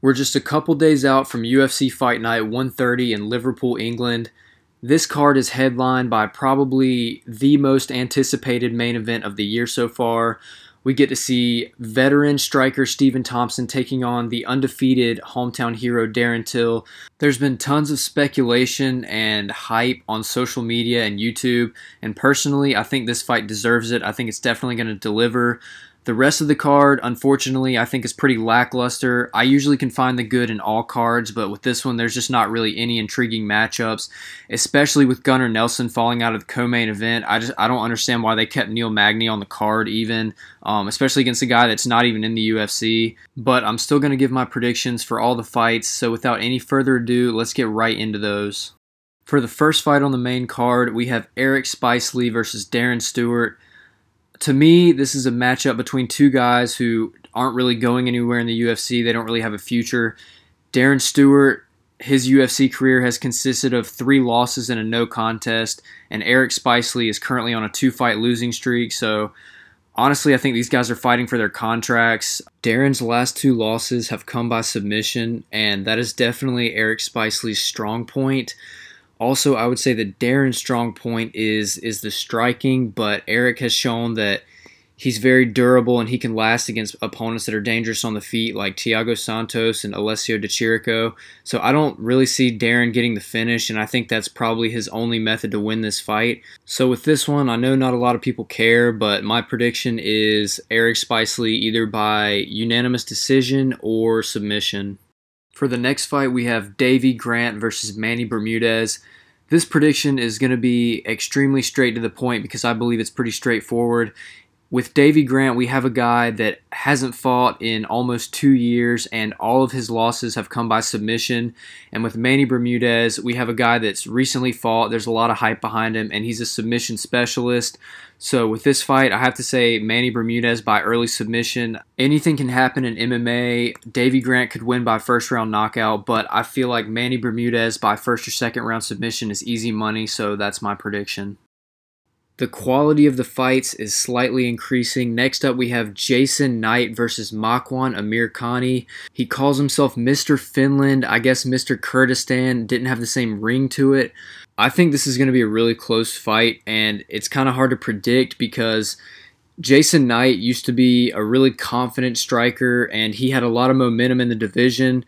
We're just a couple days out from UFC Fight Night 130 in Liverpool, England. This card is headlined by probably the most anticipated main event of the year so far. We get to see veteran striker Stephen Thompson taking on the undefeated hometown hero Darren Till. There's been tons of speculation and hype on social media and YouTube, and personally, I think this fight deserves it. I think it's definitely going to deliver. The rest of the card, unfortunately, I think is pretty lackluster. I usually can find the good in all cards, but with this one, there's just not really any intriguing matchups, especially with Gunnar Nelson falling out of the co-main event. I don't understand why they kept Magny on the card even, especially against a guy that's not even in the UFC. But I'm still going to give my predictions for all the fights, so without any further ado, let's get right into those. For the first fight on the main card, we have Eric Spicely versus Darren Stewart. To me, this is a matchup between two guys who aren't really going anywhere in the UFC. They don't really have a future. Darren Stewart, his UFC career has consisted of 3 losses and a no contest, and Eric Spicely is currently on a 2-fight losing streak. So honestly, I think these guys are fighting for their contracts. Darren's last 2 losses have come by submission, and that is definitely Eric Spicely's strong point. Also, I would say that Darren's strong point is the striking, but Eric has shown that he's very durable and he can last against opponents that are dangerous on the feet like Thiago Santos and Alessio Di Chirico. So I don't really see Darren getting the finish, and I think that's probably his only method to win this fight. So with this one, I know not a lot of people care, but my prediction is Eric Spicely either by unanimous decision or submission. For the next fight, we have Davey Grant versus Manny Bermudez. This prediction is going to be extremely straight to the point because I believe it's pretty straightforward. With Davey Grant, we have a guy that hasn't fought in almost 2 years, and all of his losses have come by submission. And with Manny Bermudez, we have a guy that's recently fought. There's a lot of hype behind him, and he's a submission specialist. So with this fight, I have to say Manny Bermudez by early submission. Anything can happen in MMA. Davey Grant could win by first-round knockout, but I feel like Manny Bermudez by first or second-round submission is easy money, so that's my prediction. The quality of the fights is slightly increasing. Next up, we have Jason Knight versus Makwan Amirkhani. He calls himself Mr. Finland. I guess Mr. Kurdistan didn't have the same ring to it. I think this is going to be a really close fight, and it's kind of hard to predict because Jason Knight used to be a really confident striker, and he had a lot of momentum in the division,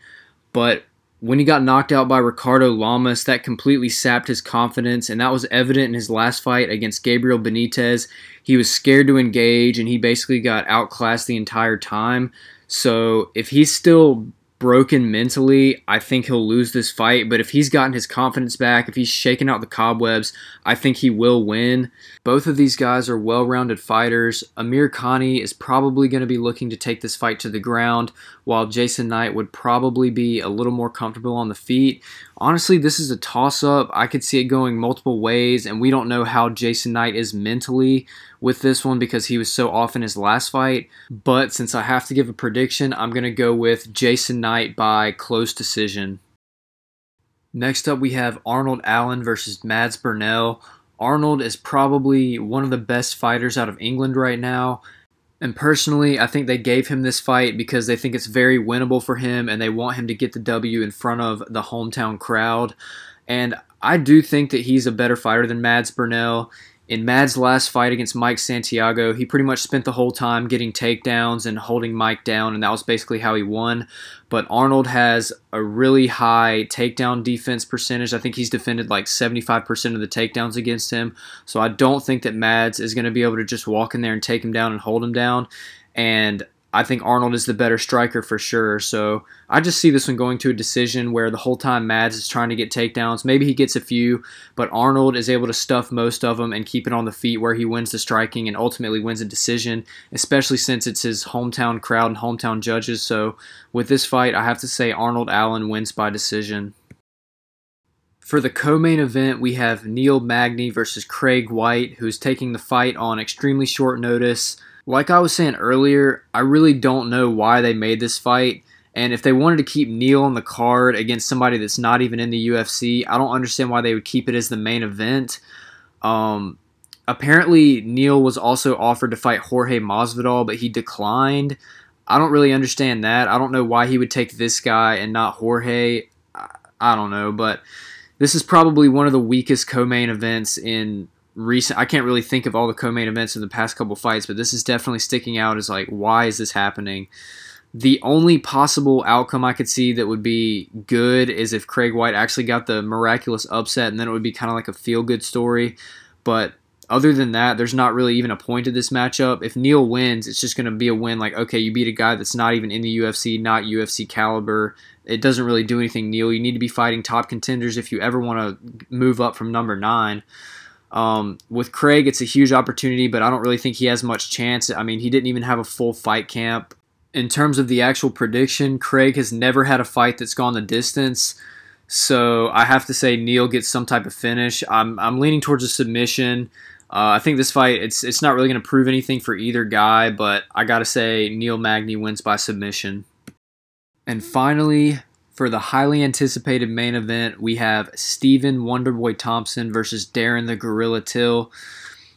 but when he got knocked out by Ricardo Lamas, that completely sapped his confidence, and that was evident in his last fight against Gabriel Benitez. He was scared to engage, and he basically got outclassed the entire time. So if he's still broken mentally, I think he'll lose this fight, but if he's gotten his confidence back, if he's shaken out the cobwebs, I think he will win. Both of these guys are well-rounded fighters. Amirkhani is probably going to be looking to take this fight to the ground, while Jason Knight would probably be a little more comfortable on the feet. Honestly, this is a toss-up. I could see it going multiple ways, and we don't know how Jason Knight is mentally with this one because he was so off in his last fight. But since I have to give a prediction, I'm going to go with Jason Knight by close decision. Next up, we have Arnold Allen versus Mads Burnell. Arnold is probably one of the best fighters out of England right now. And personally, I think they gave him this fight because they think it's very winnable for him and they want him to get the W in front of the hometown crowd. And I do think that he's a better fighter than Mads Burnell. In Mads' last fight against Mike Santiago, he pretty much spent the whole time getting takedowns and holding Mike down, and that was basically how he won. But Arnold has a really high takedown defense percentage. I think he's defended like 75% of the takedowns against him. So I don't think that Mads is going to be able to just walk in there and take him down and hold him down. And I think Arnold is the better striker for sure. So I just see this one going to a decision where the whole time Mads is trying to get takedowns. Maybe he gets a few, but Arnold is able to stuff most of them and keep it on the feet where he wins the striking and ultimately wins a decision, especially since it's his hometown crowd and hometown judges. So with this fight, I have to say Arnold Allen wins by decision. For the co-main event, we have Neil Magny versus Craig White, who's taking the fight on extremely short notice. Like I was saying earlier, I really don't know why they made this fight, and if they wanted to keep Neil on the card against somebody that's not even in the UFC, I don't understand why they would keep it as the main event. Apparently, Neil was also offered to fight Jorge Masvidal, but he declined. I don't really understand that. I don't know why he would take this guy and not Jorge. I don't know, but this is probably one of the weakest co-main events in recent. I can't really think of all the co-main events in the past couple fights, but this is definitely sticking out as like, why is this happening? The only possible outcome I could see that would be good is if Craig White actually got the miraculous upset, and then it would be kind of like a feel-good story. But other than that, there's not really even a point to this matchup. If Neal wins, it's just going to be a win. Like, okay, you beat a guy that's not even in the UFC, not UFC caliber. It doesn't really do anything, Neal. You need to be fighting top contenders if you ever want to move up from number 9. With Craig, it's a huge opportunity, but I don't really think he has much chance. I mean, he didn't even have a full fight camp. In terms of the actual prediction, Craig has never had a fight that's gone the distance, so I have to say Neal gets some type of finish. I'm leaning towards a submission. I think this fight, it's not really going to prove anything for either guy, but I got to say Neal Magny wins by submission. And finally, for the highly anticipated main event, we have Stephen Wonderboy Thompson versus Darren the Gorilla Till.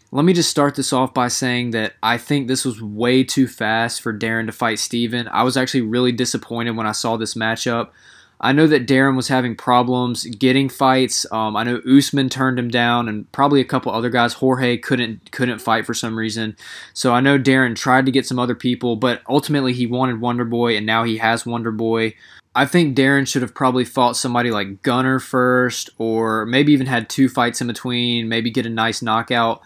Let me just start this off by saying that I think this was way too fast for Darren to fight Stephen. I was actually really disappointed when I saw this matchup. I know that Darren was having problems getting fights. I know Usman turned him down, and probably a couple other guys. Jorge couldn't fight for some reason. So I know Darren tried to get some other people, but ultimately he wanted Wonderboy, and now he has Wonderboy. I think Darren should have probably fought somebody like Gunner first, or maybe even had 2 fights in between, maybe get a nice knockout.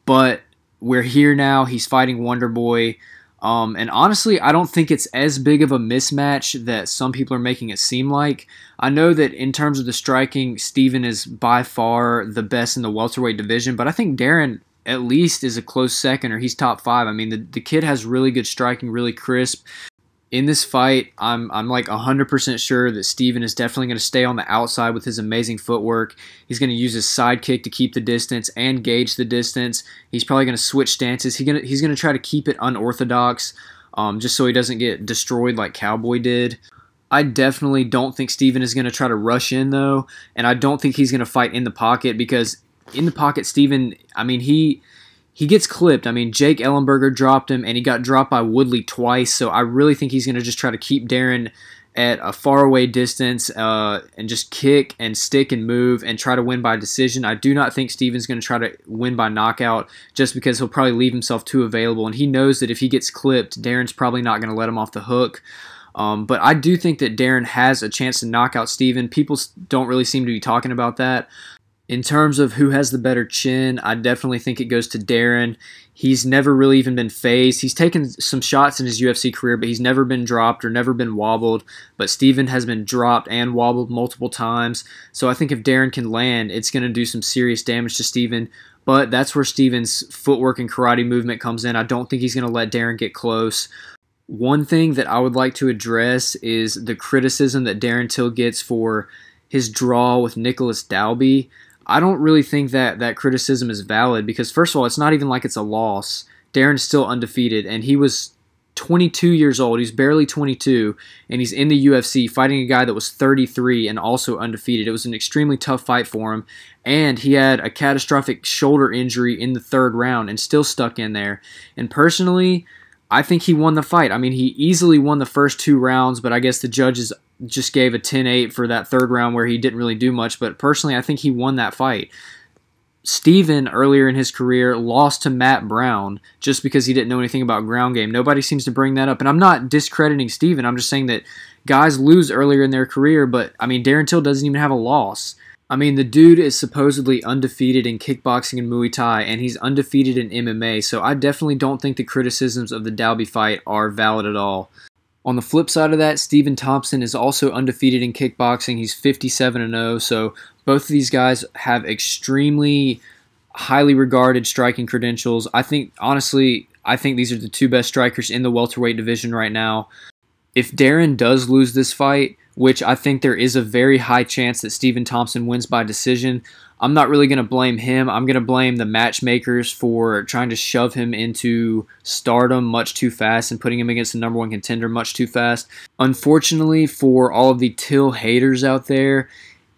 But we're here now. He's fighting Wonderboy. And honestly, I don't think it's as big of a mismatch that some people are making it seem like. I know that in terms of the striking, Stephen is by far the best in the welterweight division, but I think Darren at least is a close second, or he's top 5. I mean, the kid has really good striking, really crisp. In this fight, I'm like 100% sure that Stephen is definitely going to stay on the outside with his amazing footwork. He's going to use his side kick to keep the distance and gauge the distance. He's probably going to switch stances. He's going to try to keep it unorthodox, just so he doesn't get destroyed like Cowboy did. I definitely don't think Stephen is going to try to rush in, though, and I don't think he's going to fight in the pocket, because in the pocket, Stephen, I mean, he gets clipped. I mean, Jake Ellenberger dropped him, and he got dropped by Woodley twice, so I really think he's going to just try to keep Darren at a faraway distance and just kick and stick and move and try to win by decision. I do not think Stephen's going to try to win by knockout, just because he'll probably leave himself too available, and he knows that if he gets clipped, Darren's probably not going to let him off the hook. But I do think that Darren has a chance to knock out Stephen. People don't really seem to be talking about that. In terms of who has the better chin, I definitely think it goes to Darren. He's never really even been phased. He's taken some shots in his UFC career, but he's never been dropped or never been wobbled. But Stephen has been dropped and wobbled multiple times. So I think if Darren can land, it's going to do some serious damage to Stephen. But that's where Stephen's footwork and karate movement comes in. I don't think he's going to let Darren get close. One thing that I would like to address is the criticism that Darren Till gets for his draw with Nicholas Dalby. I don't really think that criticism is valid, because first of all, it's not even like it's a loss. Darren's still undefeated, and he was 22 years old. He's barely 22, and he's in the UFC fighting a guy that was 33 and also undefeated. It was an extremely tough fight for him, and he had a catastrophic shoulder injury in the 3rd round and still stuck in there. And personally, I think he won the fight. I mean, he easily won the first 2 rounds, but I guess the judges just gave a 10-8 for that 3rd round where he didn't really do much. But personally, I think he won that fight. Stephen, earlier in his career, lost to Matt Brown just because he didn't know anything about ground game. Nobody seems to bring that up. And I'm not discrediting Stephen. I'm just saying that guys lose earlier in their career, but, I mean, Darren Till doesn't even have a loss. I mean, the dude is supposedly undefeated in kickboxing and Muay Thai, and he's undefeated in MMA, so I definitely don't think the criticisms of the Dalby fight are valid at all. On the flip side of that, Stephen Thompson is also undefeated in kickboxing. He's 57-0, so both of these guys have extremely highly regarded striking credentials. Honestly, I think these are the 2 best strikers in the welterweight division right now. If Darren does lose this fight, which I think there is a very high chance that Stephen Thompson wins by decision, I'm not really going to blame him. I'm going to blame the matchmakers for trying to shove him into stardom much too fast and putting him against the #1 contender much too fast. Unfortunately for all of the Till haters out there,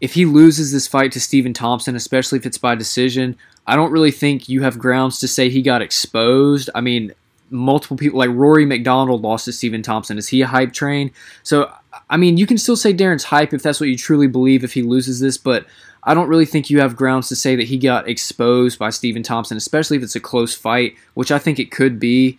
if he loses this fight to Stephen Thompson, especially if it's by decision, I don't really think you have grounds to say he got exposed. I mean, multiple people, like Rory McDonald lost to Stephen Thompson. Is he a hype train? So, I mean, you can still say Darren's hype if that's what you truly believe if he loses this, but I don't really think you have grounds to say that he got exposed by Stephen Thompson, especially if it's a close fight, which I think it could be.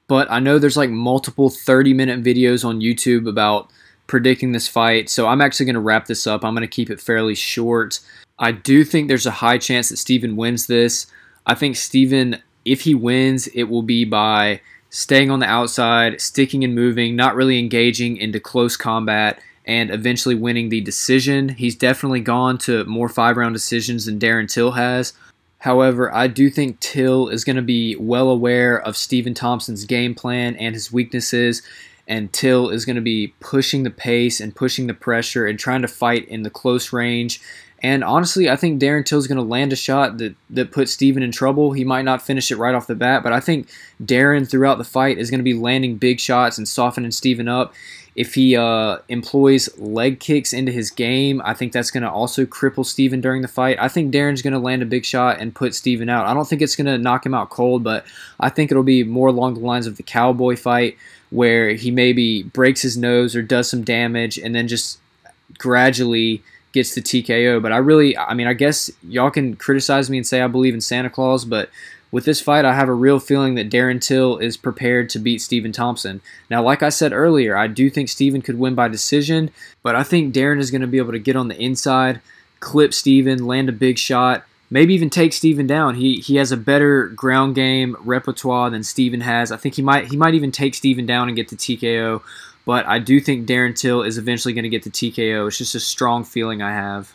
But I know there's like multiple 30-minute videos on YouTube about predicting this fight, so I'm actually going to wrap this up. I'm going to keep it fairly short. I do think there's a high chance that Stephen wins this. I think Stephen, if he wins, it will be by staying on the outside, sticking and moving, not really engaging into close combat, and eventually winning the decision. He's definitely gone to more 5-round decisions than Darren Till has. However, I do think Till is going to be well aware of Stephen Thompson's game plan and his weaknesses, and Till is going to be pushing the pace and pushing the pressure and trying to fight in the close range. And honestly, I think Darren Till's going to land a shot that puts Stephen in trouble. He might not finish it right off the bat, but I think Darren throughout the fight is going to be landing big shots and softening Stephen up. If he employs leg kicks into his game, I think that's going to also cripple Stephen during the fight. I think Darren's going to land a big shot and put Stephen out. I don't think it's going to knock him out cold, but I think it'll be more along the lines of the Cowboy fight, where he maybe breaks his nose or does some damage and then just gradually gets the TKO. But I guess y'all can criticize me and say I believe in Santa Claus, but with this fight, I have a real feeling that Darren Till is prepared to beat Stephen Thompson. Now, like I said earlier, I do think Stephen could win by decision, but I think Darren is going to be able to get on the inside, clip Stephen, land a big shot, maybe even take Stephen down. He has a better ground game repertoire than Stephen has. I think he might even take Stephen down and get the TKO, but I do think Darren Till is eventually going to get the TKO. It's just a strong feeling I have.